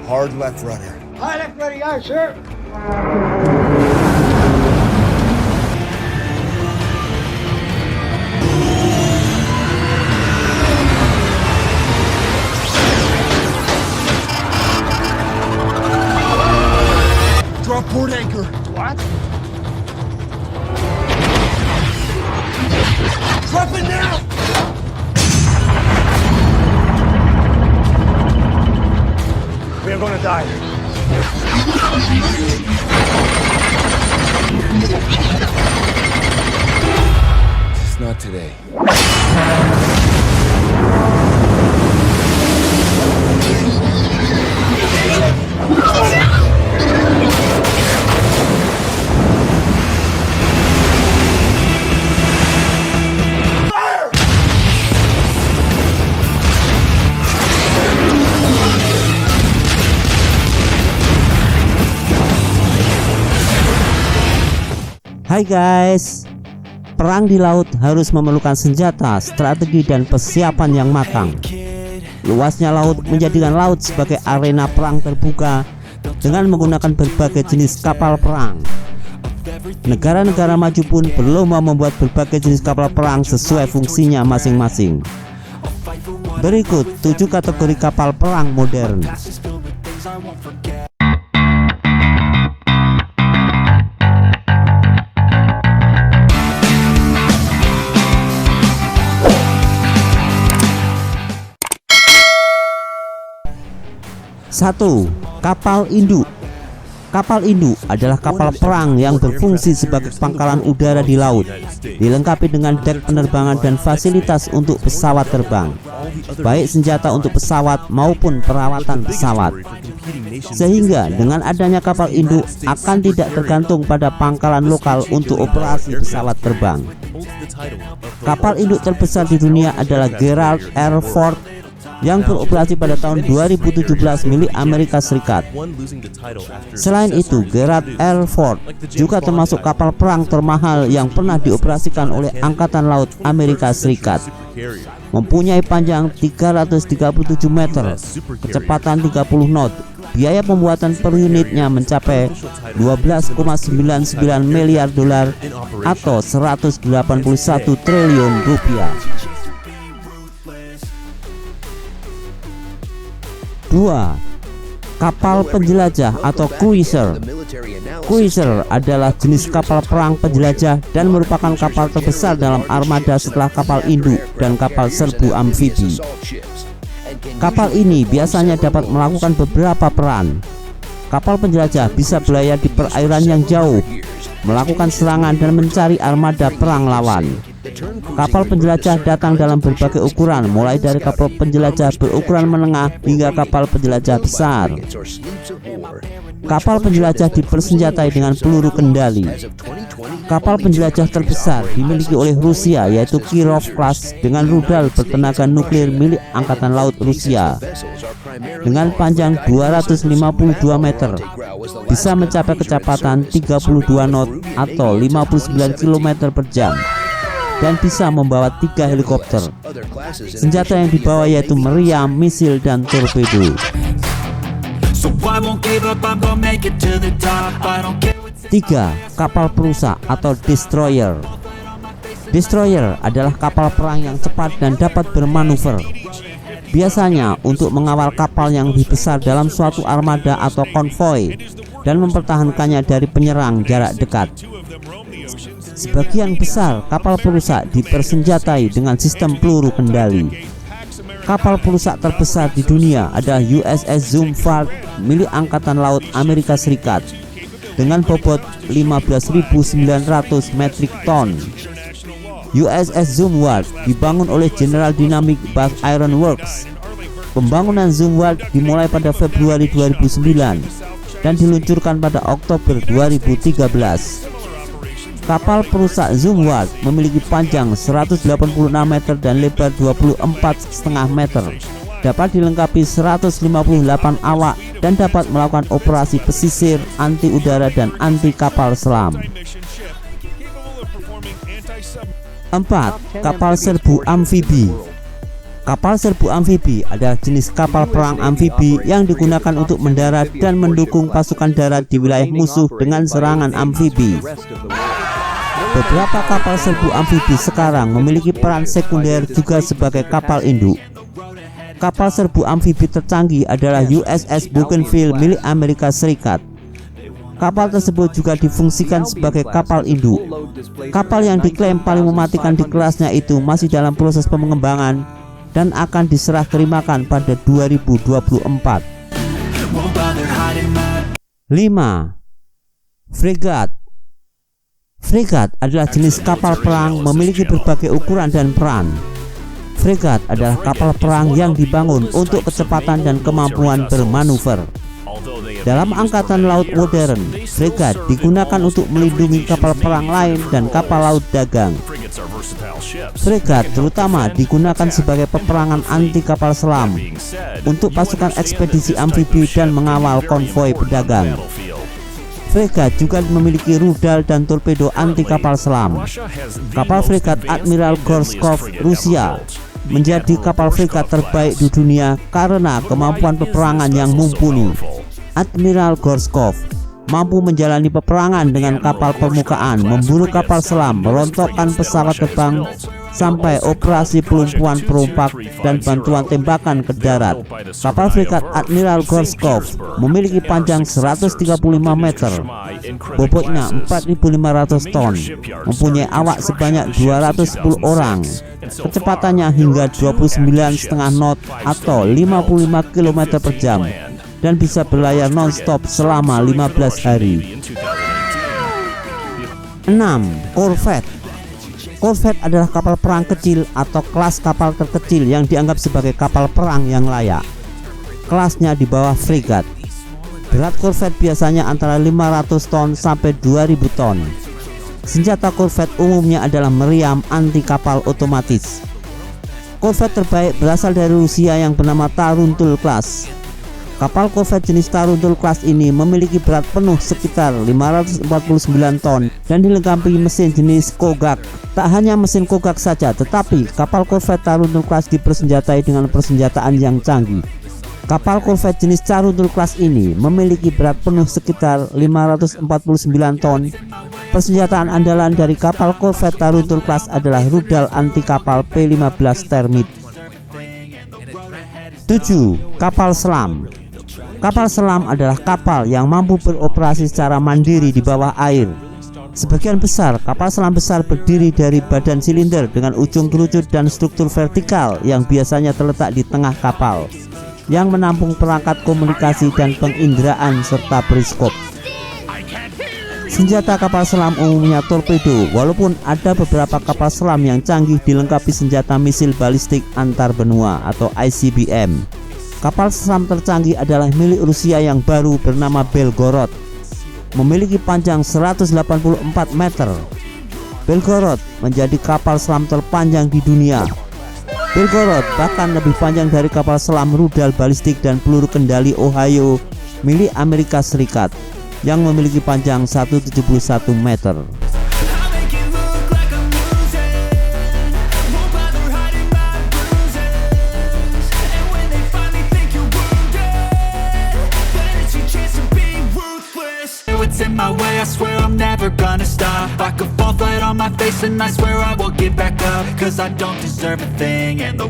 Hard left rudder. High left ready, aye, sir. Drop port anchor. What? Drop it now! We are gonna die. It's not today. Hai guys, perang di laut harus memerlukan senjata, strategi dan persiapan yang matang. Luasnya laut menjadikan laut sebagai arena perang terbuka dengan menggunakan berbagai jenis kapal perang. Negara-negara maju pun berlomba membuat berbagai jenis kapal perang sesuai fungsinya masing-masing. Berikut 7 kategori kapal perang modern. 1. Kapal induk. Kapal induk adalah kapal perang yang berfungsi sebagai pangkalan udara di laut, dilengkapi dengan dek penerbangan dan fasilitas untuk pesawat terbang, baik senjata untuk pesawat maupun perawatan pesawat. Sehingga dengan adanya kapal induk akan tidak tergantung pada pangkalan lokal untuk operasi pesawat terbang. Kapal induk terbesar di dunia adalah Gerald R. Ford yang beroperasi pada tahun 2017 milik Amerika Serikat. Selain itu, Gerald R. Ford juga termasuk kapal perang termahal yang pernah dioperasikan oleh Angkatan Laut Amerika Serikat. Mempunyai panjang 337 meter, kecepatan 30 knot, biaya pembuatan per unitnya mencapai 12,99 miliar dolar atau 181 triliun rupiah. 2. Kapal penjelajah atau cruiser. Cruiser adalah jenis kapal perang penjelajah dan merupakan kapal terbesar dalam armada setelah kapal induk dan kapal serbu amfibi. Kapal ini biasanya dapat melakukan beberapa peran. Kapal penjelajah bisa berlayar di perairan yang jauh, melakukan serangan dan mencari armada perang lawan. Kapal penjelajah datang dalam berbagai ukuran, mulai dari kapal penjelajah berukuran menengah hingga kapal penjelajah besar. Kapal penjelajah dipersenjatai dengan peluru kendali. Kapal penjelajah terbesar dimiliki oleh Rusia yaitu Kirov class dengan rudal bertenaga nuklir milik Angkatan Laut Rusia. Dengan panjang 252 meter, bisa mencapai kecepatan 32 knot atau 59 km per jam, dan bisa membawa 3 helikopter. Senjata yang dibawa yaitu meriam, misil, dan torpedo. 3. Kapal perusak atau destroyer. Destroyer adalah kapal perang yang cepat dan dapat bermanuver, biasanya untuk mengawal kapal yang lebih besar dalam suatu armada atau konvoi dan mempertahankannya dari penyerang jarak dekat. Sebagian besar kapal perusak dipersenjatai dengan sistem peluru kendali. Kapal perusak terbesar di dunia adalah USS Zumwalt milik Angkatan Laut Amerika Serikat dengan bobot 15.900 metrik ton. USS Zumwalt dibangun oleh General Dynamic Bath Iron Works. Pembangunan Zumwalt dimulai pada Februari 2009 dan diluncurkan pada Oktober 2013. Kapal perusak Zumwalt memiliki panjang 186 meter dan lebar 24,5 meter. Dapat dilengkapi 158 awak dan dapat melakukan operasi pesisir, anti udara dan anti kapal selam. 4. Kapal serbu amfibi. Kapal serbu amfibi adalah jenis kapal perang amfibi yang digunakan untuk mendarat dan mendukung pasukan darat di wilayah musuh dengan serangan amfibi. Beberapa kapal serbu amfibi sekarang memiliki peran sekunder juga sebagai kapal induk. Kapal serbu amfibi tercanggih adalah USS Bougainville milik Amerika Serikat. Kapal tersebut juga difungsikan sebagai kapal induk. Kapal yang diklaim paling mematikan di kelasnya itu masih dalam proses pengembangan dan akan diserah terimakan pada 2024. 5. Fregat. Fregat adalah jenis kapal perang memiliki berbagai ukuran dan peran. Fregat adalah kapal perang yang dibangun untuk kecepatan dan kemampuan bermanuver. Dalam angkatan laut modern, fregat digunakan untuk melindungi kapal perang lain dan kapal laut dagang. Fregat terutama digunakan sebagai peperangan anti kapal selam untuk pasukan ekspedisi amfibi dan mengawal konvoi pedagang. Fregat juga memiliki rudal dan torpedo anti kapal selam. Kapal fregat Admiral Gorshkov Rusia menjadi kapal fregat terbaik di dunia karena kemampuan peperangan yang mumpuni. Admiral Gorshkov mampu menjalani peperangan dengan kapal permukaan, memburu kapal selam, merontokkan pesawat terbang, sampai operasi pelumpuhan perompak dan bantuan tembakan ke darat. Kapal fregat Admiral Gorshkov memiliki panjang 135 meter, bobotnya 4.500 ton, mempunyai awak sebanyak 210 orang, kecepatannya hingga 29,5 knot atau 55 km per jam, dan bisa berlayar non-stop selama 15 hari. 6. Corvette. Corvette adalah kapal perang kecil atau kelas kapal terkecil yang dianggap sebagai kapal perang yang layak. Kelasnya di bawah fregat. Berat Corvette biasanya antara 500 ton sampai 2000 ton. Senjata Corvette umumnya adalah meriam anti kapal otomatis. Corvette terbaik berasal dari Rusia yang bernama Taruntul Class. Kapal Corvette jenis Taruntul Class ini memiliki berat penuh sekitar 549 ton dan dilengkapi mesin jenis Kogak. Tak hanya mesin Kogak saja, tetapi kapal Corvette Taruntul Class dipersenjatai dengan persenjataan yang canggih. Kapal Corvette jenis Taruntul Class ini memiliki berat penuh sekitar 549 ton. Persenjataan andalan dari kapal Corvette Taruntul Class adalah rudal anti kapal P-15 Termit. 7. Kapal selam. Kapal selam adalah kapal yang mampu beroperasi secara mandiri di bawah air. Sebagian besar kapal selam besar berdiri dari badan silinder dengan ujung kerucut dan struktur vertikal yang biasanya terletak di tengah kapal, yang menampung perangkat komunikasi dan penginderaan serta periskop. Senjata kapal selam umumnya torpedo, walaupun ada beberapa kapal selam yang canggih dilengkapi senjata misil balistik antar benua atau ICBM. Kapal selam tercanggih adalah milik Rusia yang baru bernama Belgorod, memiliki panjang 184 meter. Belgorod menjadi kapal selam terpanjang di dunia. Belgorod bahkan lebih panjang dari kapal selam rudal balistik dan peluru kendali Ohio milik Amerika Serikat yang memiliki panjang 171 meter. In my way, I swear I'm never gonna stop. I could fall flat on my face and I swear I will get back up, 'cause I don't deserve a thing, and the